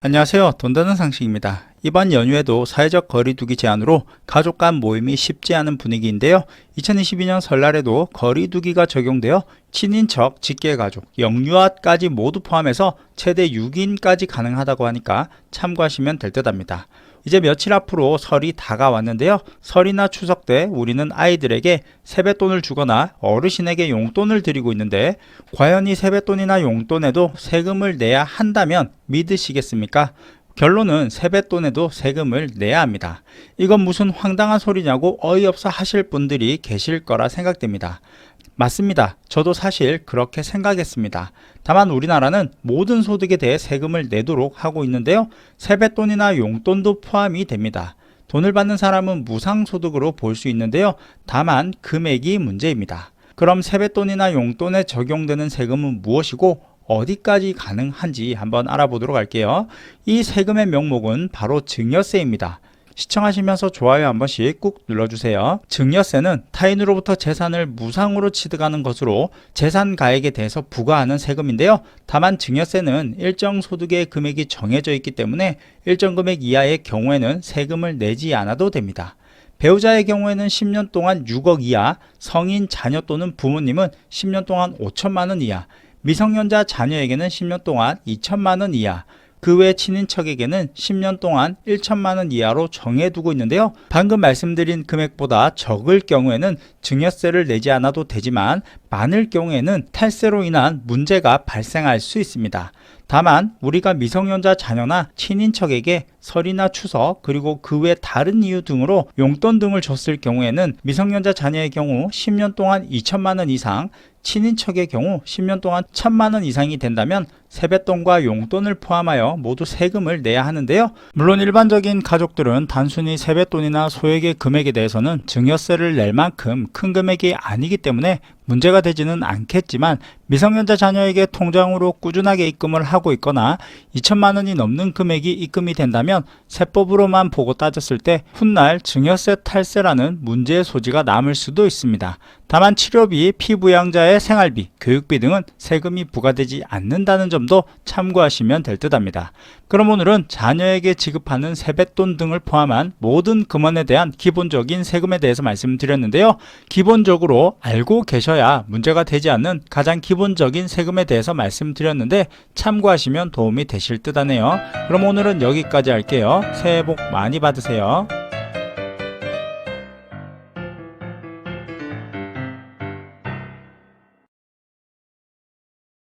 안녕하세요. 돈 되는 상식입니다. 이번 연휴에도 사회적 거리두기 제한으로 가족 간 모임이 쉽지 않은 분위기인데요. 2022년 설날에도 거리두기가 적용되어 친인척, 직계가족, 영유아까지 모두 포함해서 최대 6인까지 가능하다고 하니까 참고하시면 될 듯합니다. 이제 며칠 앞으로 설이 다가왔는데요. 설이나 추석 때 우리는 아이들에게 세뱃돈을 주거나 어르신에게 용돈을 드리고 있는데 과연 이 세뱃돈이나 용돈에도 세금을 내야 한다면 믿으시겠습니까? 결론은 세뱃돈에도 세금을 내야 합니다. 이건 무슨 황당한 소리냐고 어이없어 하실 분들이 계실 거라 생각됩니다. 맞습니다. 저도 사실 그렇게 생각했습니다. 다만 우리나라는 모든 소득에 대해 세금을 내도록 하고 있는데요. 세뱃돈이나 용돈도 포함이 됩니다. 돈을 받는 사람은 무상소득으로 볼 수 있는데요. 다만 금액이 문제입니다. 그럼 세뱃돈이나 용돈에 적용되는 세금은 무엇이고 어디까지 가능한지 한번 알아보도록 할게요. 이 세금의 명목은 바로 증여세입니다. 시청하시면서 좋아요 한 번씩 꾹 눌러주세요. 증여세는 타인으로부터 재산을 무상으로 취득하는 것으로 재산가액에 대해서 부과하는 세금인데요. 다만 증여세는 일정 소득의 금액이 정해져 있기 때문에 일정 금액 이하의 경우에는 세금을 내지 않아도 됩니다. 배우자의 경우에는 10년 동안 6억 이하, 성인 자녀 또는 부모님은 10년 동안 5천만 원 이하, 미성년자 자녀에게는 10년 동안 2천만 원 이하, 그 외 친인척에게는 10년 동안 1천만 원 이하로 정해두고 있는데요. 방금 말씀드린 금액보다 적을 경우에는 증여세를 내지 않아도 되지만 많을 경우에는 탈세로 인한 문제가 발생할 수 있습니다. 다만 우리가 미성년자 자녀나 친인척에게 설이나 추석 그리고 그 외 다른 이유 등으로 용돈 등을 줬을 경우에는 미성년자 자녀의 경우 10년 동안 2천만 원 이상, 친인척의 경우 10년 동안 1천만 원 이상이 된다면 세뱃돈과 용돈을 포함하여 모두 세금을 내야 하는데요. 물론 일반적인 가족들은 단순히 세뱃돈이나 소액의 금액에 대해서는 증여세를 낼 만큼 큰 금액이 아니기 때문에 문제가 되지는 않겠지만 미성년자 자녀에게 통장으로 꾸준하게 입금을 하고 있거나 2천만 원이 넘는 금액이 입금이 된다면 세법으로만 보고 따졌을 때 훗날 증여세 탈세라는 문제의 소지가 남을 수도 있습니다. 다만 치료비, 피부양자의 생활비, 교육비 등은 세금이 부과되지 않는다는 점도 참고하시면 될 듯합니다. 그럼 오늘은 자녀에게 지급하는 세뱃돈 등을 포함한 모든 금원에 대한 기본적인 세금에 대해서 말씀드렸는데요. 기본적으로 알고 계셔야 문제가 되지 않는 가장 기본적인 세금에 대해서 말씀드렸는데 참고하시면 도움이 되실 듯하네요. 그럼 오늘은 여기까지 할게요. 새해 복 많이 받으세요.